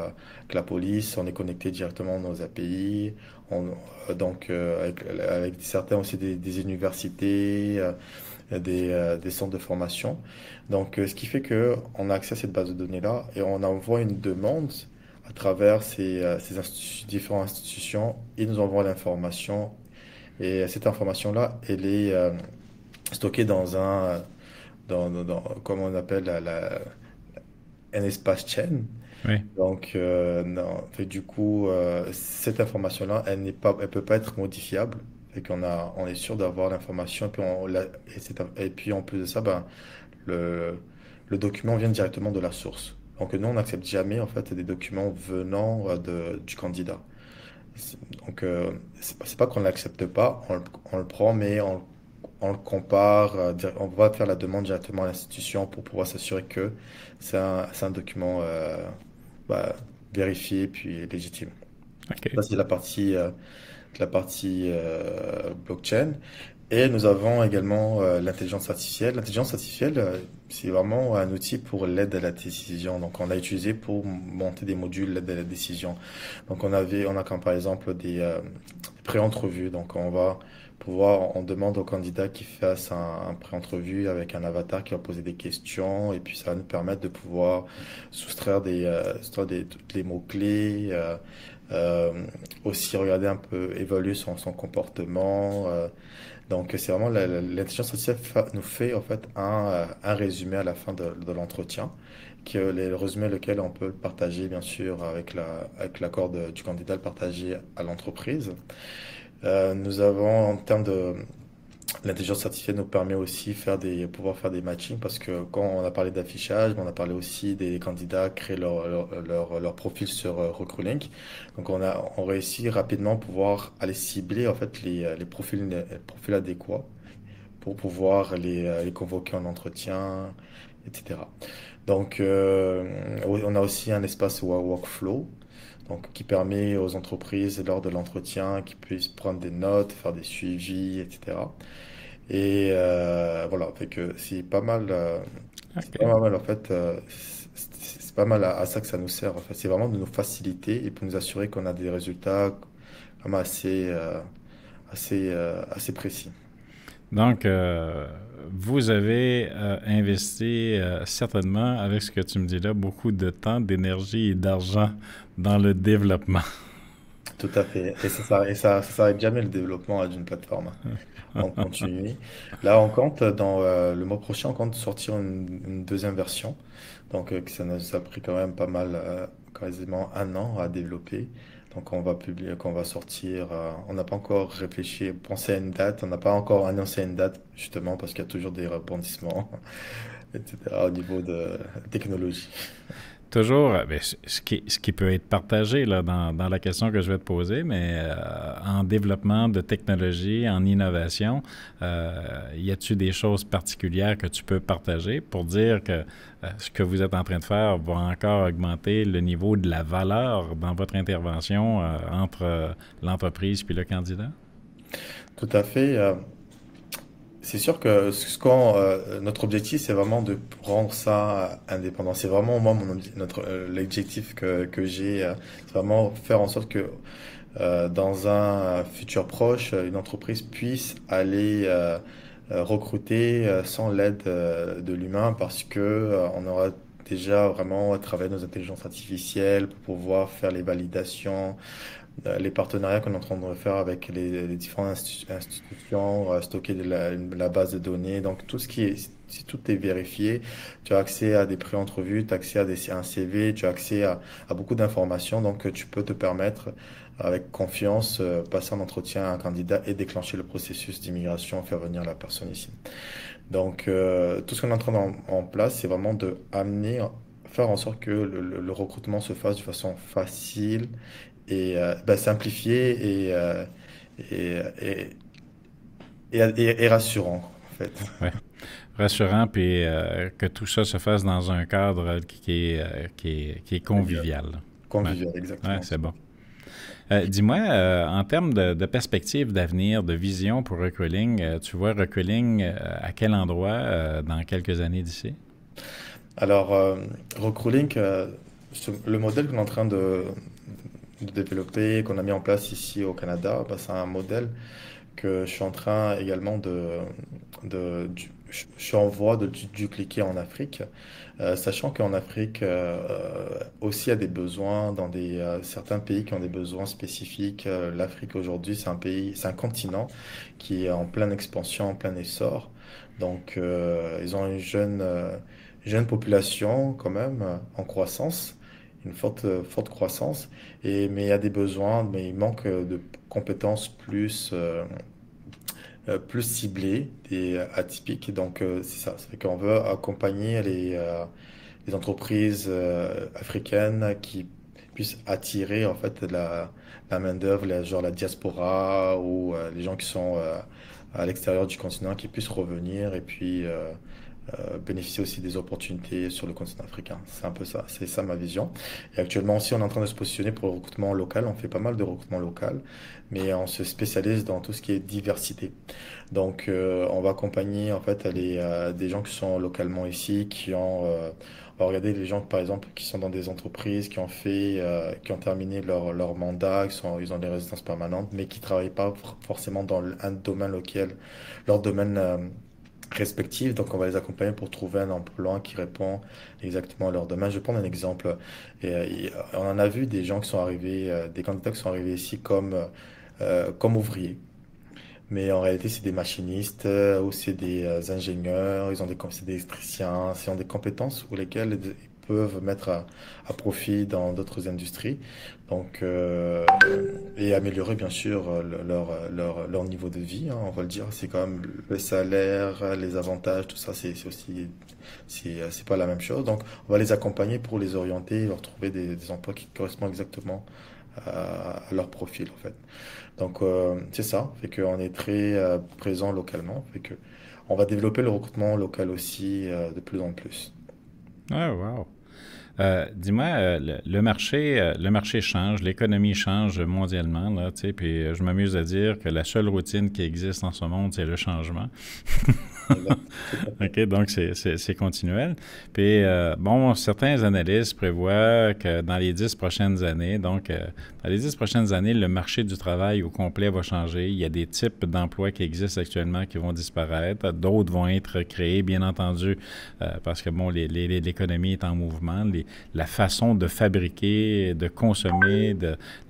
la police, on est connecté directement à nos API, avec certains aussi des universités, des centres de formation. Donc, ce qui fait que on a accès à cette base de données-là et on envoie une demande à travers différentes institutions. Ils nous envoient l'information et cette information-là, elle est stockée comme on appelle un espace chain. Oui. Donc, non, fait, du coup, cette information-là, elle peut pas être modifiable. Fait on est sûr d'avoir l'information et puis en plus de ça, ben, le, le document vient directement de la source. Donc, nous, on n'accepte jamais, en fait, des documents venant du candidat. Donc, c'est pas qu'on l'accepte pas, on le prend, mais on le compare, on va faire la demande directement à l'institution pour pouvoir s'assurer que c'est un document bah, vérifié puis légitime. OK. Ça, c'est la partie blockchain. Et nous avons également l'intelligence artificielle. L'intelligence artificielle, c'est vraiment un outil pour l'aide à la décision. Donc, on l'a utilisé pour monter des modules d'aide à la décision. Donc, on a comme par exemple des pré-entrevues. Donc, on demande au candidat qu'il fasse un pré-entrevue avec un avatar qui va poser des questions. Et puis, ça va nous permettre de pouvoir soustraire tous les mots-clés, euh, aussi regarder un peu, évaluer son comportement. Donc, c'est vraiment l'intelligence artificielle nous fait en fait un résumé à la fin de l'entretien, le résumé lequel on peut le partager bien sûr avec l'accord du candidat, le partager à l'entreprise. Nous avons en termes de L'intelligence artificielle nous permet aussi pouvoir faire des matchings parce que quand on a parlé d'affichage, on a parlé aussi des candidats créer leur profil sur Recruitlink. Donc on réussit rapidement à pouvoir aller cibler en fait les profils adéquats pour pouvoir les convoquer en entretien, etc. Donc on a aussi un espace workflow donc, qui permet aux entreprises lors de l'entretien qu'ils puissent prendre des notes, faire des suivis, etc. Et voilà, fait que c'est OK. pas mal en fait, c'est pas mal à ça que ça nous sert en fait. C'est vraiment de nous faciliter et pour nous assurer qu'on a des résultats vraiment assez précis. Donc, vous avez investi certainement, avec ce que tu me dis là, beaucoup de temps, d'énergie et d'argent dans le développement. Tout à fait. Et ça s'arrête jamais le développement d'une plateforme. On continue. Là, on compte le mois prochain, on compte sortir une deuxième version. Donc, que ça nous a pris quand même pas mal, quasiment un an à développer. Donc, qu'on va sortir. On n'a pas encore réfléchi, pensé à une date. On n'a pas encore annoncé une date, justement, parce qu'il y a toujours des rebondissements, etc., au niveau de technologie. Toujours, ben, ce qui peut être partagé là, dans la question que je vais te poser, mais en développement de technologie, en innovation, y a-t-il des choses particulières que tu peux partager pour dire que ce que vous êtes en train de faire va encore augmenter le niveau de la valeur dans votre intervention entre l'entreprise puis le candidat? Tout à fait. C'est sûr que notre objectif, c'est vraiment de rendre ça indépendant. C'est vraiment moi l'objectif que j'ai, c'est vraiment faire en sorte que dans un futur proche, une entreprise puisse aller recruter sans l'aide de l'humain parce que on aura déjà vraiment travaillé nos intelligences artificielles pour pouvoir faire les validations, les partenariats qu'on est en train de faire avec les différentes institutions, stocker la base de données. Donc, si tout est vérifié, tu as accès à des pré-entrevues, tu as accès un CV, tu as accès à beaucoup d'informations. Donc, tu peux te permettre, avec confiance, passer un entretien à un candidat et déclencher le processus d'immigration, faire venir la personne ici. Donc, tout ce qu'on est en train en place, c'est vraiment faire en sorte que le recrutement se fasse de façon facile et simplifié et, et, et rassurant. fait. Ouais. Rassurant, puis que tout ça se fasse dans un cadre qui est convivial. Ouais, Convivial, ouais, exactement. c'est bon. Dis-moi, en termes de perspective d'avenir, de vision pour Recruiting, tu vois Recruiting à quel endroit dans quelques années d'ici? Alors, Recruiting, le modèle qu'on est en train de développer, qu'on a mis en place ici au Canada, bah, c'est un modèle que je suis en train également je suis en voie de dupliquer en Afrique, sachant qu'en Afrique aussi il y a des besoins dans certains pays qui ont des besoins spécifiques. L'Afrique aujourd'hui, c'est un pays, c'est un continent qui est en pleine expansion, en plein essor. Donc, ils ont une jeune population quand même en croissance, une forte croissance. Mais il y a des besoins, mais il manque de compétences plus ciblées et atypiques. Donc, c'est ça. Ça fait qu'on veut accompagner les entreprises africaines qui puissent attirer en fait la main-d'œuvre, genre la diaspora ou les gens qui sont à l'extérieur du continent qui puissent revenir et puis bénéficier aussi des opportunités sur le continent africain. C'est un peu ça, c'est ça ma vision. Et actuellement aussi, on est en train de se positionner pour le recrutement local. On fait pas mal de recrutement local, mais on se spécialise dans tout ce qui est diversité. Donc, on va accompagner en fait des gens qui sont localement ici, on va regarder les gens, par exemple, qui sont dans des entreprises, qui ont terminé leur mandat, ils ont des résidences permanentes, mais qui travaillent pas forcément dans un domaine lequel, leur domaine respectives. Donc, on va les accompagner pour trouver un emploi qui répond exactement à leur domaine. Je vais prendre un exemple. On en a vu des gens qui sont arrivés, des candidats qui sont arrivés ici comme ouvriers. Mais en réalité, c'est des machinistes ou c'est des ingénieurs, c'est des électriciens, ils ont des compétences ou lesquelles ils peuvent mettre à profit dans d'autres industries. Donc, et améliorer bien sûr leur niveau de vie, hein, on va le dire. C'est quand même le salaire, les avantages, tout ça, c'est aussi, c'est pas la même chose. Donc, on va les accompagner pour les orienter, leur trouver des emplois qui correspondent exactement à leur profil, en fait. Donc, c'est ça, fait qu'on est très présent localement, fait que on va développer le recrutement local aussi de plus en plus. Ah, wow. Dis-moi, le marché change, l'économie change mondialement, là, tu sais, puis je m'amuse à dire que la seule routine qui existe en ce monde, c'est le changement. Exact, tout à fait. OK, donc c'est continuel. Puis, bon, certains analystes prévoient que dans les 10 prochaines années, dans les 10 prochaines années, le marché du travail au complet va changer. Il y a des types d'emplois qui existent actuellement qui vont disparaître. D'autres vont être créés, bien entendu, parce que, bon, l'économie est en mouvement. La façon de fabriquer, de consommer,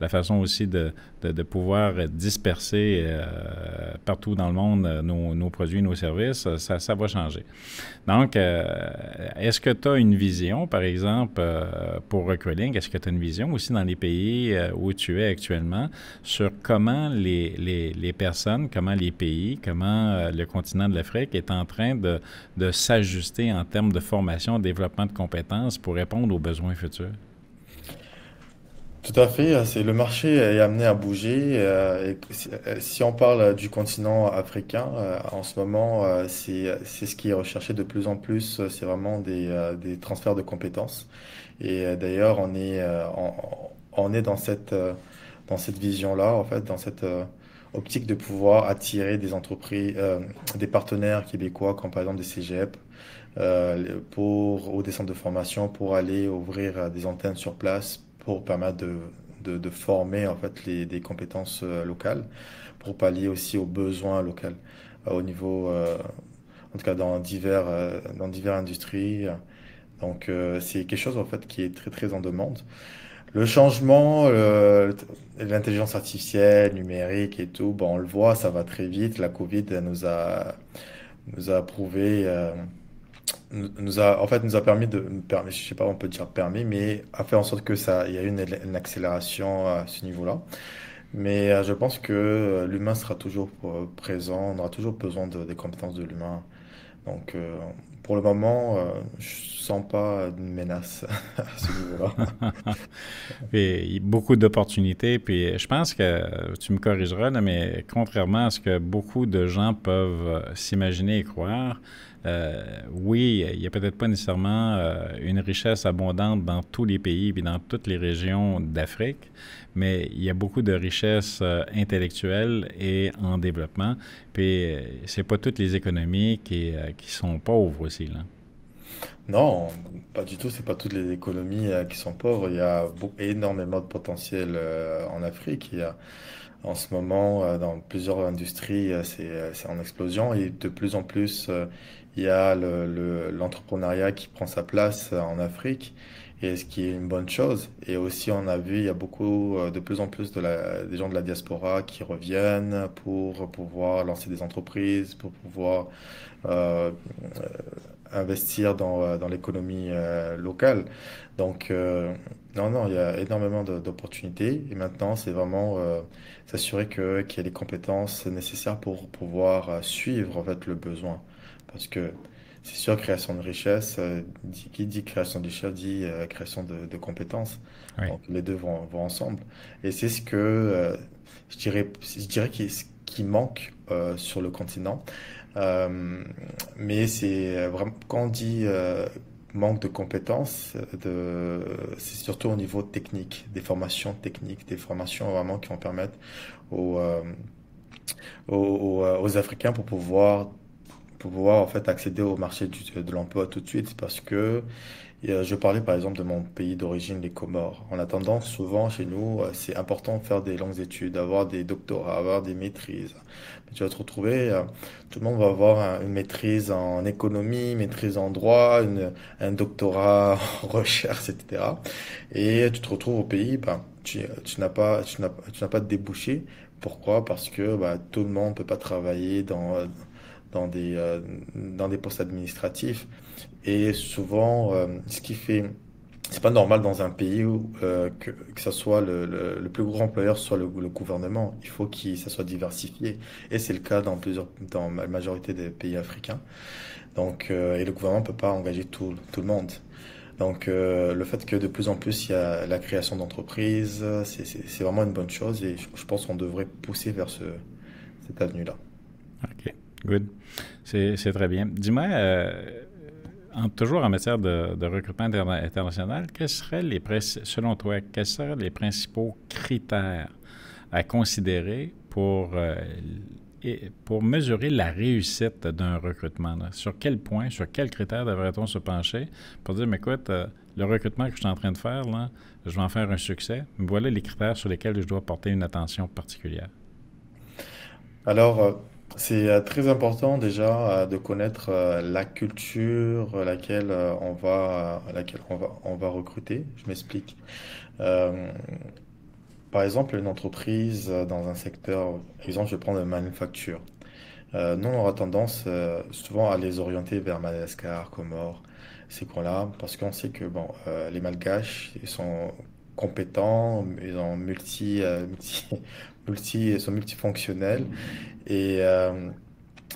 la façon aussi de pouvoir disperser partout dans le monde nos produits, nos services, ça va changer. Donc, est-ce que tu as une vision, par exemple, pour Recruiting? Est-ce que tu as une vision aussi dans les pays où tu es actuellement sur comment les personnes, comment les pays, comment le continent de l'Afrique est en train de s'ajuster en termes de formation, développement de compétences pour répondre aux besoins futurs? Tout à fait, c'est le marché est amené à bouger. Si on parle du continent africain, en ce moment, c'est ce qui est recherché de plus en plus. C'est vraiment des transferts de compétences. Et d'ailleurs, on est dans cette vision-là, en fait, dans cette optique de pouvoir attirer des entreprises, des partenaires québécois, comme par exemple des CGEP, ou des centres de formation pour aller ouvrir des antennes sur place pour permettre de former en fait des compétences locales pour pallier aussi aux besoins locaux au niveau, en tout cas dans divers industries. Donc c'est quelque chose en fait qui est très très en demande. Le changement, l'intelligence artificielle, numérique et tout, bon, on le voit, ça va très vite. La Covid nous a prouvé, en fait, nous a permis je sais pas, on peut dire permis, mais a fait en sorte que il y a eu une accélération à ce niveau-là. Mais je pense que l'humain sera toujours présent, on aura toujours besoin des compétences de l'humain Donc, pour le moment, je sens pas une menace à ce niveau-là. Puis, il y a beaucoup d'opportunités. Puis, je pense que tu me corrigeras, là, mais contrairement à ce que beaucoup de gens peuvent s'imaginer et croire, oui, il n'y a peut-être pas nécessairement une richesse abondante dans tous les pays et dans toutes les régions d'Afrique, mais il y a beaucoup de richesses intellectuelles et en développement. Puis, c'est pas toutes les économies qui sont pauvres aussi, là. Non, pas du tout. C'est pas toutes les économies qui sont pauvres. Il y a énormément de potentiel en Afrique. Il y a en ce moment dans plusieurs industries, c'est en explosion et de plus en plus, il y a l'entrepreneuriat qui prend sa place en Afrique. Et ce qui est une bonne chose. Et aussi, on a vu, il y a beaucoup, de plus en plus des gens de la diaspora qui reviennent pour pouvoir lancer des entreprises, pour pouvoir euh, investir dans l'économie locale. Donc, non, non, il y a énormément d'opportunités. Et maintenant, c'est vraiment s'assurer qu'il y ait les compétences nécessaires pour pouvoir suivre en fait le besoin. Parce que c'est sûr, création de richesse, qui dit création de richesse dit création de compétences. Oui. Donc, les deux vont ensemble. Et c'est ce que je dirais qui manque sur le continent. Euh, mais c'est vraiment, quand on dit manque de compétences, c'est surtout au niveau technique, des formations techniques, des formations vraiment qui vont permettre aux, euh, aux Africains pour pouvoir en fait accéder au marché de l'emploi tout de suite. Parce que je parlais par exemple de mon pays d'origine, les Comores. En attendant, souvent chez nous, c'est important de faire des longues études, avoir des doctorats, avoir des maîtrises. Mais tu vas te retrouver, tout le monde va avoir une maîtrise en économie, maîtrise en droit, un doctorat en recherche, etc. Et tu te retrouves au pays, ben, tu n'as pas de débouché. Pourquoi? Parce que bah, tout le monde ne peut pas travailler dans dans des postes administratifs. Et souvent, ce qui fait, c'est pas normal dans un pays où que ça soit le plus gros employeur soit le gouvernement. Il faut ça soit diversifié. Et c'est le cas dans la majorité des pays africains. Donc, et le gouvernement peut pas engager tout le monde. Donc, le fait que de plus en plus il y a la création d'entreprises, c'est vraiment une bonne chose et je pense qu'on devrait pousser vers cette avenue-là. OK. Good. C'est très bien. Dis-moi, toujours en matière de recrutement international, selon toi, quels seraient les principaux critères à considérer pour mesurer la réussite d'un recrutement, là? Sur quel point, sur quels critères devrait-on se pencher pour dire, mais écoute, le recrutement que je suis en train de faire, là, je vais en faire un succès, mais voilà les critères sur lesquels je dois porter une attention particulière. Alors, c'est très important déjà de connaître la culture laquelle on va recruter. Je m'explique. Euh, Par exemple, une entreprise dans un secteur, exemple, je vais prendre la manufacture. Nous, on aura tendance souvent à les orienter vers Madagascar, Comores, ces coins-là, parce qu'on sait que bon, les Malgaches, ils sont compétents, ils ont ils sont multifonctionnels et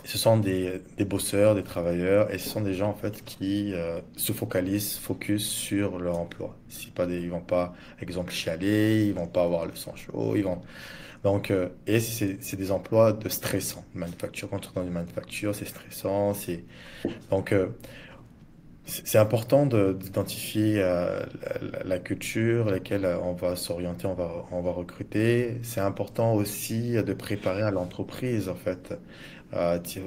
ce sont des bosseurs, des travailleurs, et ce sont des gens en fait qui se focus sur leur emploi. Ils vont pas, exemple, chialer, ils vont pas avoir le sang chaud, donc et c'est des emplois de stressants. Manufacture, quand tu es dans une manufacture, c'est stressant, donc c'est important d'identifier la culture, laquelle on va s'orienter, on va recruter. C'est important aussi de préparer à l'entreprise, en fait,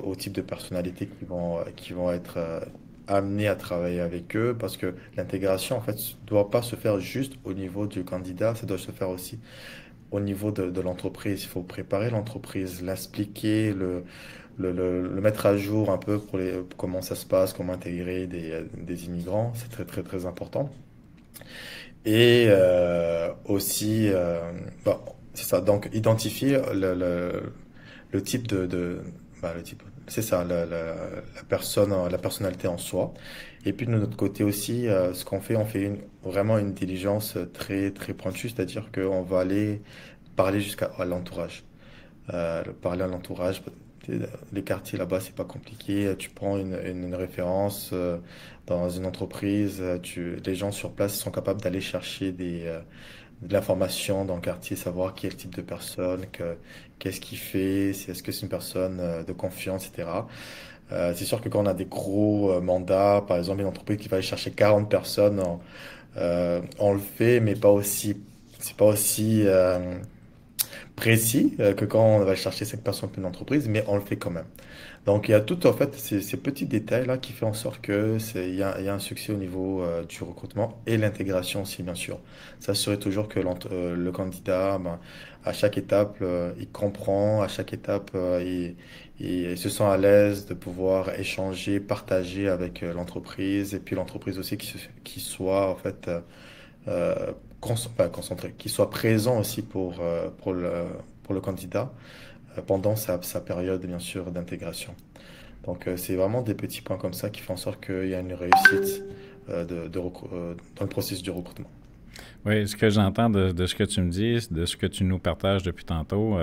au type de personnalité qui vont être amenés à travailler avec eux, parce que l'intégration, en fait, ne doit pas se faire juste au niveau du candidat, ça doit se faire aussi au niveau de l'entreprise. Il faut préparer l'entreprise, l'expliquer, le mettre à jour un peu comment ça se passe, comment intégrer des immigrants. C'est très, très, très important. Et aussi, bon, c'est ça. Donc, identifier le type le type, c'est ça, la personnalité en soi. Et puis de notre côté aussi, ce qu'on fait, on fait vraiment une diligence très, très pointue, c'est-à-dire qu'on va aller parler à l'entourage. Parler à l'entourage, Les quartiers là-bas, c'est pas compliqué. Tu prends une référence dans une entreprise, les gens sur place sont capables d'aller chercher de l'information dans le quartier, savoir quel type de personne, qu'est-ce qu'il fait, est-ce que c'est une personne de confiance, etc. C'est sûr que quand on a des gros mandats, par exemple une entreprise qui va aller chercher 40 personnes, on le fait, mais c'est pas aussi précis que quand on va chercher 5 personnes pour une entreprise, mais on le fait quand même. Donc il y a tout en fait ces petits détails là qui font en sorte que il y a un succès au niveau du recrutement et l'intégration aussi bien sûr. S'assurer toujours que le candidat, ben, à chaque étape, il comprend, à chaque étape, il se sent à l'aise de pouvoir échanger, partager avec l'entreprise et puis l'entreprise aussi qui soit en fait pas concentré, qui soit présent aussi pour le candidat pendant sa période bien sûr d'intégration. Donc, c'est vraiment des petits points comme ça qui font en sorte qu'il y a une réussite dans le processus du recrutement. Oui, ce que j'entends de ce que tu me dis, de ce que tu nous partages depuis tantôt,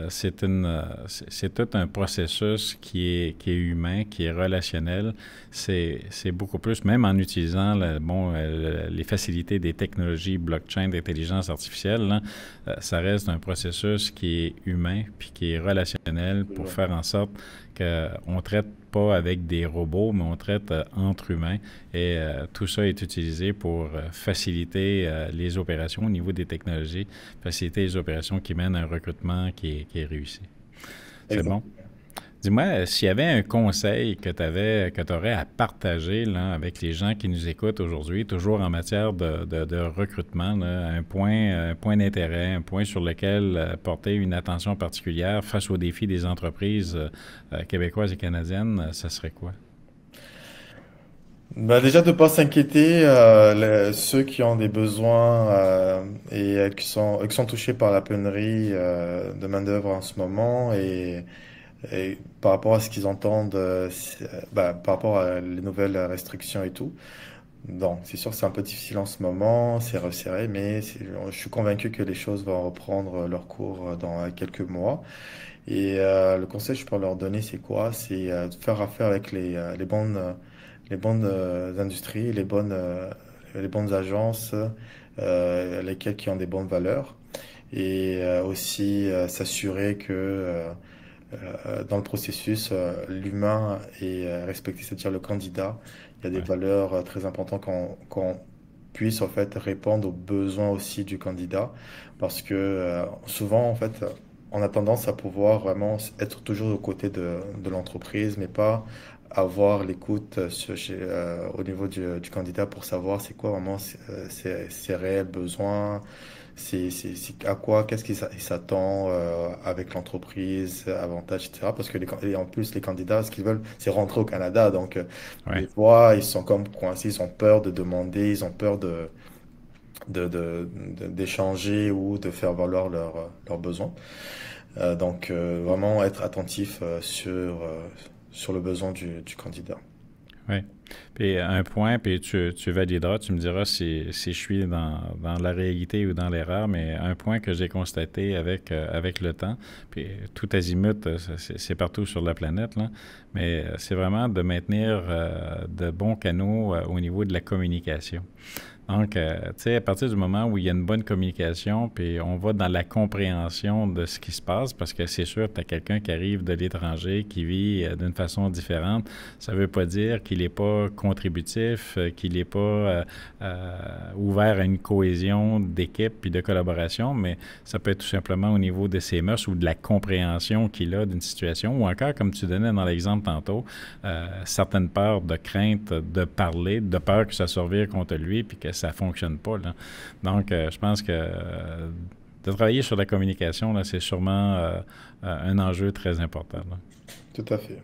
c'est tout un processus qui est humain, qui est relationnel. C'est beaucoup plus, même en utilisant les facilités des technologies blockchain, d'intelligence artificielle, là, ça reste un processus qui est humain puis qui est relationnel pour faire en sorte qu'on traite pas avec des robots, mais on traite entre humains. Et tout ça est utilisé pour faciliter les opérations au niveau des technologies, faciliter les opérations qui mènent à un recrutement qui est réussi. C'est bon? Exact. Dis-moi, s'il y avait un conseil que tu aurais à partager là, avec les gens qui nous écoutent aujourd'hui, toujours en matière de recrutement, là, un point d'intérêt, un point sur lequel porter une attention particulière face aux défis des entreprises québécoises et canadiennes, ça serait quoi? Bah déjà de pas s'inquiéter, ceux qui ont des besoins et qui sont touchés par la pénurie de main-d'œuvre en ce moment et par rapport à ce qu'ils entendent, par rapport à les nouvelles restrictions et tout. Donc, c'est sûr que c'est un peu difficile en ce moment, c'est resserré, mais je suis convaincu que les choses vont reprendre leur cours dans quelques mois. Et le conseil que je peux leur donner, c'est quoi? C'est de faire affaire avec les bonnes industries, les bonnes agences, lesquelles qui ont des bonnes valeurs. Et aussi s'assurer que dans le processus, l'humain est respecté, c'est-à-dire le candidat. Il y a des Ouais, valeurs très importantes qu'on puisse en fait répondre aux besoins aussi du candidat, parce que souvent en fait, on a tendance à pouvoir vraiment être toujours aux côtés de l'entreprise, mais pas avoir l'écoute au niveau du candidat pour savoir c'est quoi vraiment ses réels besoins, à quoi, qu'est-ce il s'attend avec l'entreprise, avantages, etc. Parce que et en plus, les candidats, ce qu'ils veulent, c'est rentrer au Canada. Donc, des ouais. fois, ils sont comme coincés, ils ont peur de demander, ils ont peur d'échanger ou de faire valoir leurs besoins. Donc, vraiment être attentif sur le besoin du candidat. Oui. Puis un point, puis tu valideras, tu me diras si je suis dans la réalité ou dans l'erreur, mais un point que j'ai constaté avec le temps, puis tout azimut, c'est partout sur la planète, là, mais c'est vraiment de maintenir de bons canaux au niveau de la communication. Donc, tu sais, à partir du moment où il y a une bonne communication, puis on va dans la compréhension de ce qui se passe, parce que c'est sûr, tu as quelqu'un qui arrive de l'étranger, qui vit d'une façon différente, ça ne veut pas dire qu'il n'est pas contributif, qu'il n'est pas ouvert à une cohésion d'équipe puis de collaboration, mais ça peut être tout simplement au niveau de ses mœurs ou de la compréhension qu'il a d'une situation, ou encore, comme tu donnais dans l'exemple tantôt, certaines peurs de crainte de parler, de peur que ça se revire contre lui, puis que ça fonctionne pas, là. Donc, je pense que de travailler sur la communication, là, c'est sûrement un enjeu très important, là. Tout à fait.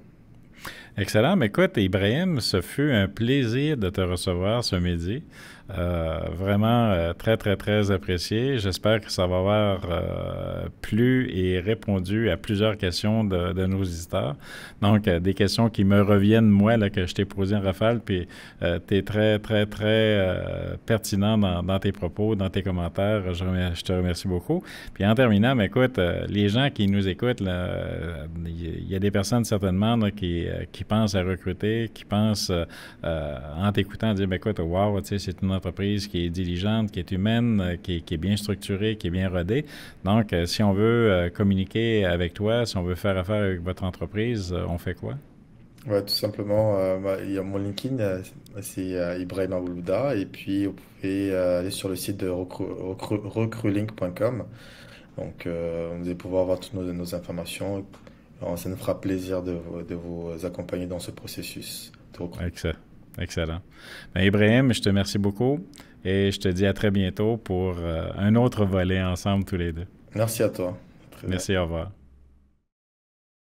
Excellent. Mais écoute, Ibrahim, ce fut un plaisir de te recevoir ce midi. Vraiment très, très, très apprécié. J'espère que ça va avoir plu et répondu à plusieurs questions de nos visiteurs. Donc, des questions qui me reviennent, moi, là, que je t'ai posées en rafale, puis tu es très, très, très pertinent dans tes propos, dans tes commentaires. Je te remercie beaucoup. Puis en terminant, mais écoute, les gens qui nous écoutent, il y a des personnes certainement là, qui pensent à recruter, qui pensent en t'écoutant dire, ben écoute, wow, tu sais, c'est une entreprise qui est diligente, qui est humaine, qui est bien structurée, qui est bien rodée. Donc, si on veut communiquer avec toi, si on veut faire affaire avec votre entreprise, on fait quoi? Ouais, tout simplement, il y a mon LinkedIn, c'est Ibrahim Aboulouda, et puis vous pouvez aller sur le site de recrulink.com. Donc, vous allez pouvoir avoir toutes nos informations. Alors, ça nous fera plaisir de vous accompagner dans ce processus de recrutement. Excellent. Excellent. Ben, Ibrahim, je te remercie beaucoup et je te dis à très bientôt pour un autre volet ensemble tous les deux. Merci à toi. Très bien. Merci, au revoir.